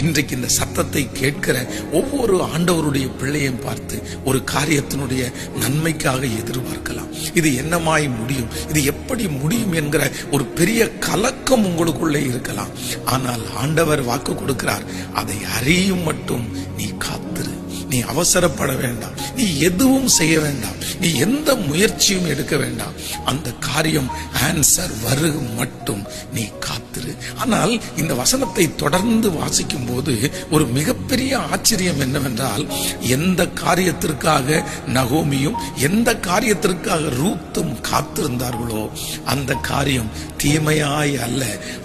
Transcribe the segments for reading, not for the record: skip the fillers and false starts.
இன்றைக்கு இந்த சத்தத்தை கேட்கிற ஒவ்வொரு ஆண்டவருடைய பிள்ளையும் பார்த்து ஒரு காரியத்தினுடைய நன்மைக்காக எதிர்பார்க்கலாம். இது என்னமாய் முடியும், இது எப்படி முடியும் என்கிற ஒரு பெரிய கலக்கம் உங்களுக்குள்ளே இருக்கலாம். ஆனால் ஆண்டவர் வாக்கு கொடுக்கிறார், அதை அறியும் மட்டும் நீ காத்திரு. நீ அவசரப்பட வேண்டாம், நீ எதுவும் செய்ய வேண்டாம், நீ எந்த முயற்சியும் எடுக்க வேண்டாம். அந்த காரியம் ஆன்சர் வரும் மட்டும் நீ காத்திரு. ஆனால் இந்த வசனத்தை தொடர்ந்து வாசிக்கும் போது ஒரு மிகப்பெரிய ஆச்சரியம் என்னவென்றால், எந்த காரியத்திற்காக நகோமியும் எந்த காரியத்திற்காக ரூத்தும் காத்திருந்தார்களோ அந்த காரியம் தீமையாய் அல்ல,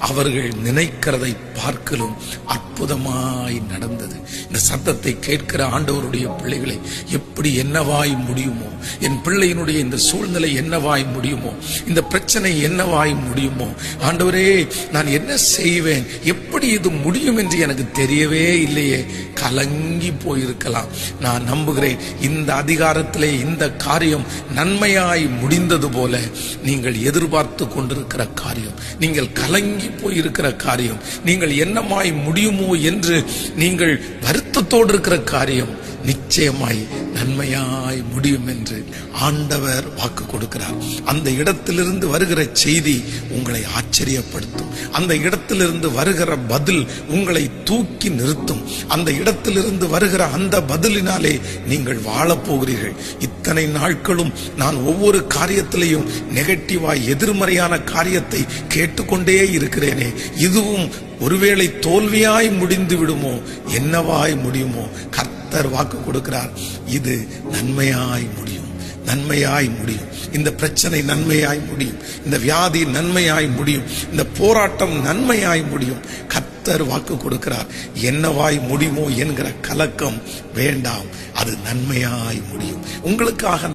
அவர்கள் நினைக்கிறதை பார்க்கலும் அற்புதமாய் நடந்தது. இந்த சத்தத்தை கேட்கிற ஆண்டவருடைய பிள்ளைகளை எப்படி என்னவாய் முடியுமோ, என் பிள்ளையினுடைய இந்த சூழ்நிலை என்னவாய் முடியுமோ, இந்த பிரச்சனை என்னவாய் முடியுமோ, ஆண்டவரே நான் என்ன செய்வேன், எப்படி இது முடியும் என்று எனக்கு தெரியவே இல்லையே, கலங்கி போயிருக்கலாம். நான் நம்புகிறேன் இந்த அதிகாரத்திலே இந்த காரியம் நன்மையாய் முடிந்தது போல நீங்கள் எதிர்பார்த்து கொண்டிருக்கிற காரியம், நீங்கள் கலங்கி போயிருக்கிற காரியம், நீங்கள் என்னமாய் முடியுமோ என்று நீங்கள் வருத்தத்தோடு இருக்கிற காரியம் நிச்சயமாய் நன்மையாய் முடியும் என்று ஆண்டவர் வாக்கு கொடுக்கிறார். அந்த இடத்திலிருந்து வருகிற செய்தி உங்களை ஆச்சரியப்படுத்தும். அந்த இடத்திலிருந்து வருகிற பதில் உங்களை தூக்கி நிறுத்தும். அந்த இடத்திலிருந்து வருகிற அந்த பதிலினாலே நீங்கள் வாழப் போகிறீர்கள். இத்தனை நாட்களும் நான் ஒவ்வொரு காரியத்திலையும் நெகட்டிவாய் எதிர்மறையான காரியத்தை கேட்டுக்கொண்டே இருக்கிறேனே, இதுவும் ஒருவேளை தோல்வியாய் முடிந்து விடுமோ, என்னவாய் முடியுமோ? கர்த்தர் வாக்கு கொடுக்கிறார், இது நன்மையாய் முடியும், நன்மையாய் முடியும். இந்த பிரச்சனை நன்மையாய் முடியும், இந்த வியாதி நன்மையாய் முடியும், இந்த போராட்டம் நன்மையாய் முடியும். கர்த்தர் வாக்கு கொடுக்கிறார், என்னவாய் முடியுமோ என்கிற கலக்கம் வேண்டாம், அது நன்மையாய் முடியும். உங்களுக்காக